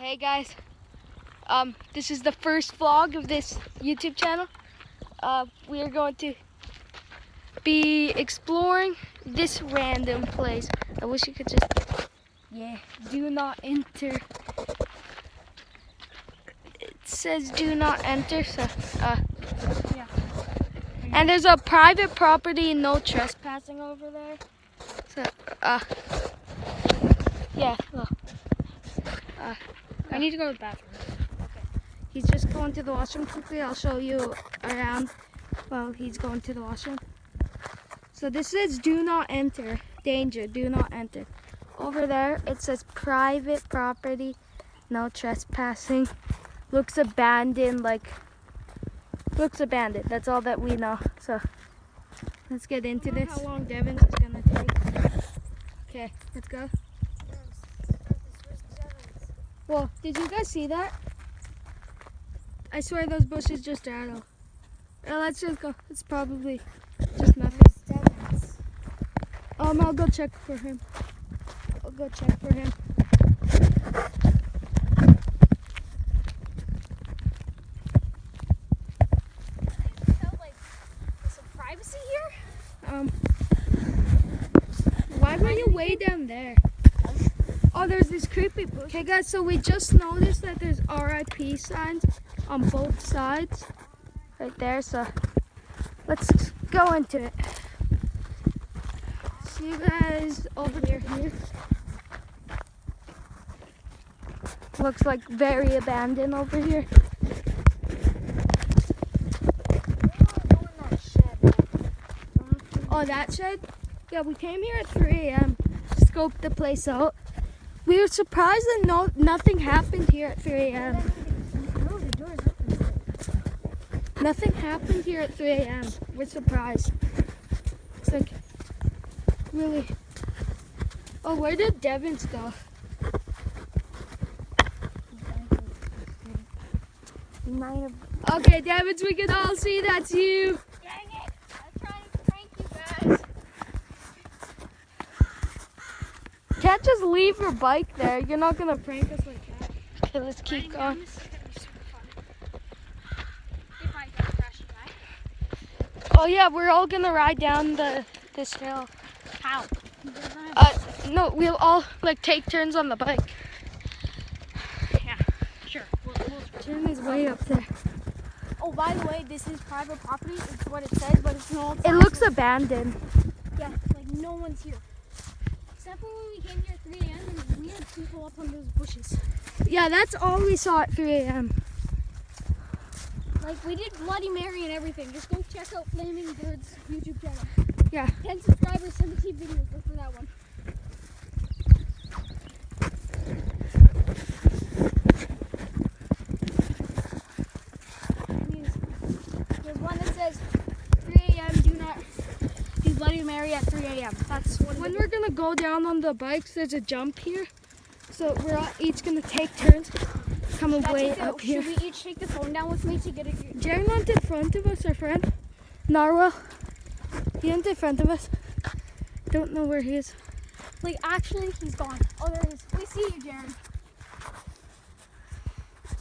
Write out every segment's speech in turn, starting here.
Hey guys, this is the first vlog of this YouTube channel. We are going to be exploring this random place. I wish you could just, do not enter. It says do not enter, so, yeah. And there's a private property, no trespassing over there. So, yeah, well, I need to go to the bathroom. Okay. He's just going to the washroom quickly. I'll show you around while he's going to the washroom. So this says do not enter. Danger, do not enter. Over there it says private property, no trespassing. Looks abandoned, looks abandoned. That's all that we know. So let's get into this. How long Devin's is gonna take. Okay, let's go. Well, did you guys see that? I swear those bushes just rattle. Let's just go. It's probably just nothing. I'll go check for him. I'll go check for him. Some privacy here? Why were you way down there? Oh, there's this creepy bush. Okay guys, so we just noticed that there's RIP signs on both sides. Right there, so let's go into it. See you guys over here. Looks like very abandoned over here. Oh, that shed? Yeah, we came here at 3 a.m. Scoped the place out. We were surprised that nothing happened here at 3 a.m. No, the door's open. Nothing happened here at 3 a.m. We're surprised. It's like, really. Oh, where did Devin's go? Okay, Devin's, we can all see that's you. Dang it! I'm trying to prank you guys. Can't just leave your bike there. You're not gonna prank us like that. Okay, let's keep going. This is gonna be super fun. If I don't crash and die. Oh yeah, we're all gonna ride down this hill. How? No, we'll all take turns on the bike. Yeah, sure. We'll Turn is way up there. Oh, by the way, this is private property. It's what it says, but it's not. It looks abandoned. Yeah, like no one's here. Except for when we came here at 3 a.m. and there were weird people up on those bushes. Yeah, that's all we saw at 3 a.m. Like, we did Bloody Mary and everything. Just go check out Flaming Birds YouTube channel. Yeah. 10 subscribers, 17 videos. Look for that one. There's one that says 3 a.m. Do not do Bloody Mary at 3 a.m. That's what When we're gonna go down on the bikes, there's a jump here. So we're all each gonna take turns coming way up here. Should we each take the phone down with me to get it? Jerry went in front of us, our friend. Narwhal. He went in front of us. Don't know where he is. Like, actually, he's gone. Oh, there he is. We see you, Jared.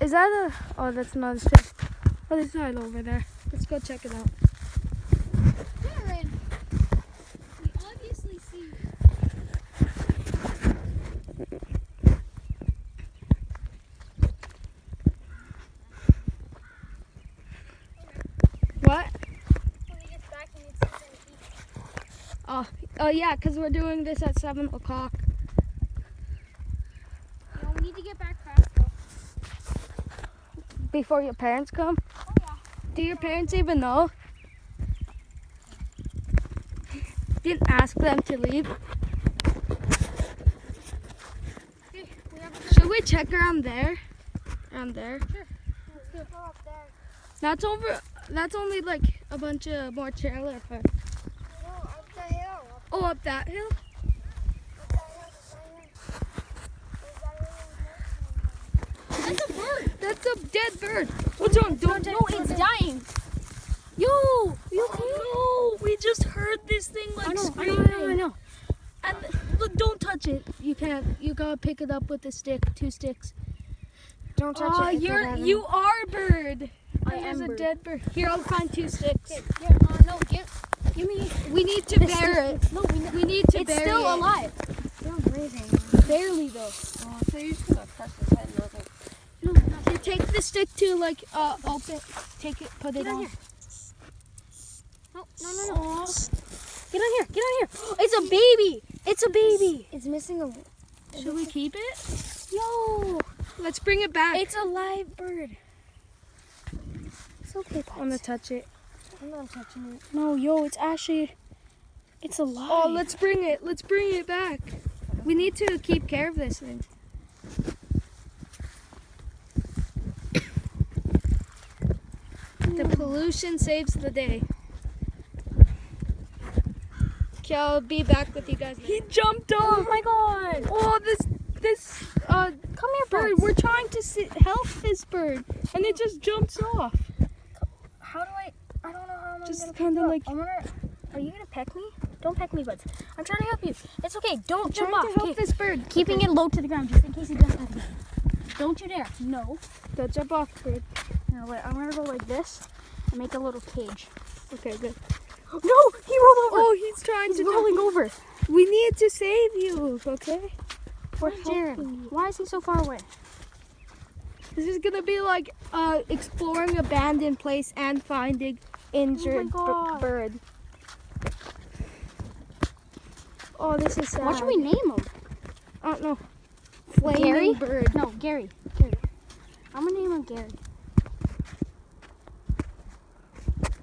Is that a... Oh, that's not a stick. Oh, there's not over there. Let's go check it out. Jared! We obviously see you. What? When he gets back, he needs something to eat. Oh yeah, because we're doing this at 7 o'clock. You know, we need to get back fast, though. Before your parents come? Oh, yeah. Do your parents even know? Didn't ask them to leave. Okay, we have a Should we check around there? Around there? Sure. Let's go up there. That's over. That's only a bunch of more trailer park. No, up the hill. Oh, up that hill? That's a bird. That's a dead bird. What's wrong? Don't. No, it's dying. Yo, you okay? No, we just heard this thing screaming. I know. And look, don't touch it. You can't. You gotta pick it up with a stick, 2 sticks. Don't touch Oh, it. you are a bird. I There's am a bird. dead bird. Here, I'll find 2 sticks. Here, no, give me. We need to bury it. No, We need to it's bury still it. alive. You're breathing. Barely though. Oh, so you're just gonna press his head and nothing. No, You take the stick to like open. Take it. Put it Get on on. here. No. Get on here. Get on here. It's a baby. It's a baby. It's missing a. Should we keep it? Yo, Let's bring it back. it's a live bird. It's okay, I want to touch it. I'm not touching it. No, yo, it's actually. It's alive. Oh, let's bring it. Let's bring it back. We need to keep care of this thing. The pollution saves the day. Okay, I'll be back with you guys. He jumped Oh off. my god. Oh, this Come here, bird. bird. We're trying to help this bird, and it just jumps off. How do I don't know how I'm Just gonna kinda pick you like- up. Are you gonna peck me? Don't peck me, buds. I'm trying to help you. It's okay. Don't Trying jump off. to help Okay. this bird. Keeping it low to the ground just in case he jumps off again. Don't you dare. No. Don't jump off, bird. No, wait. I'm gonna go like this and make a little cage. Okay, good. No, he rolled over. Oh, he's trying He's to rolling over. We need to save you, okay? Where's helping Jared? you. Why is he so far away? This is gonna be like exploring abandoned place and finding injured God. bird. Oh, this is sad. What should we name him? I don't know. Flaming Gary? bird. No, Gary. Gary. I'm gonna name him Gary.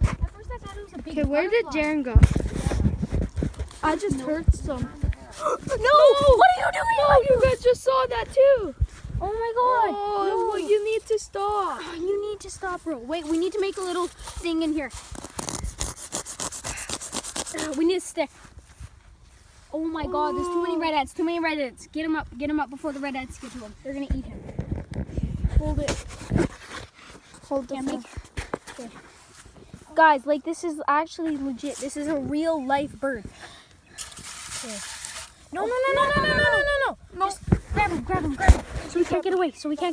At first I thought it was a big Okay, where did butterfly. Jaren go? I just heard some. No! What are you doing? Oh, you guys just saw that too. Oh my god! Oh, well, you need to stop. You need to stop, bro. Wait, we need to make a little thing in here. We need a stick. Oh my god, there's too many redheads. Too many redheads. Get him up. Get him up before the redheads get to him. They're gonna eat him. Hold it. Hold the Yeah, phone. okay. Guys, like this is actually legit. This is a real life bird. Okay. No. No. Just grab him. So we can't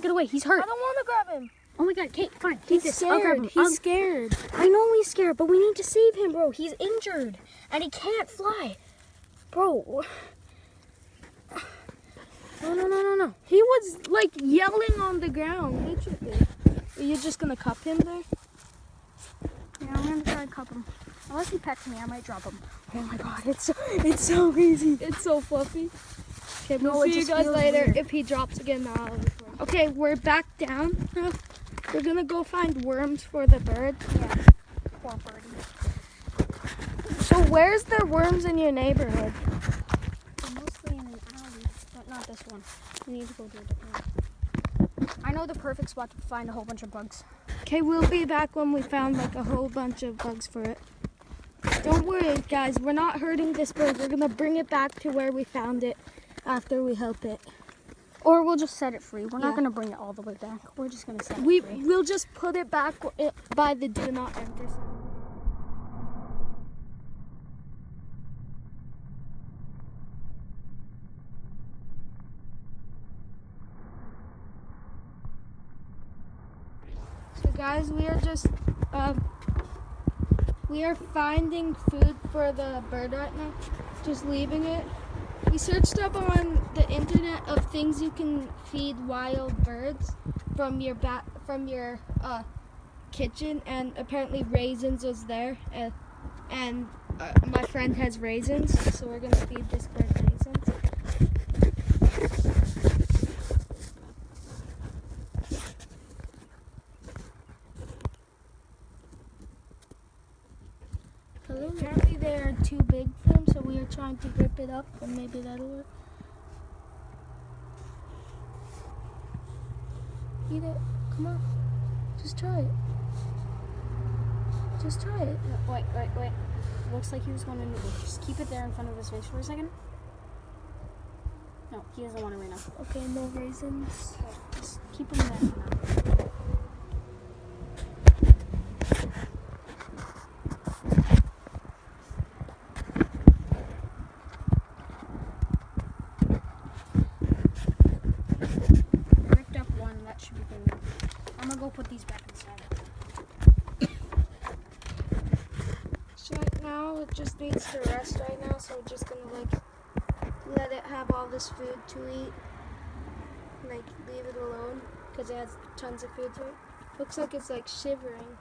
get away. He's hurt. I don't want to grab him. Oh my god, Kate, fine. Take He's this. I'll grab him. scared. He's scared. I know he's scared, but we need to save him, bro. He's injured and he can't fly. Bro. No. He was like yelling on the ground, literally. Are you just gonna cup him there? Yeah, I'm gonna try and cup him. Unless he pecks me, I might drop him. Oh my god, it's so crazy. It's so fluffy. Okay, we'll No, it see you just guys feels later. weird. If he drops again, now. Okay, we're back down. now. We're gonna go find worms for the bird. Yeah. Poor birdie. So where's the worms in your neighborhood? They're mostly in an alley, but not this one. We need to go to a different one. I know the perfect spot to find a whole bunch of bugs. Okay, we'll be back when we found like a whole bunch of bugs for it. Don't worry, guys. We're not hurting this bird. We're gonna bring it back to where we found it after we help it. Or we'll just set it free. We're Yeah. not gonna bring it all the way back. We're just gonna set it We free. will just put it back by the do not enter sign. So guys, we are finding food for the bird right now. Just leaving it. We searched up on the internet of things you can feed wild birds from your kitchen, and apparently raisins was there, and my friend has raisins, so we're gonna feed this bird raisins. Apparently they're too big for him, so we are trying to grip it up, and maybe that'll work. Eat it. Come on. Just try it. Just try it. Wait. Looks like he was going to nibble. Just keep it there in front of his face for a second. No, he doesn't want it right now. Okay, no raisins. Just keep him there for now. Ripped up one, that should be good. go put these back inside. So right now it just needs to rest right now, so we're just gonna like let it have all this food to eat. Like leave it alone because it has tons of food to it. Looks like it's like shivering.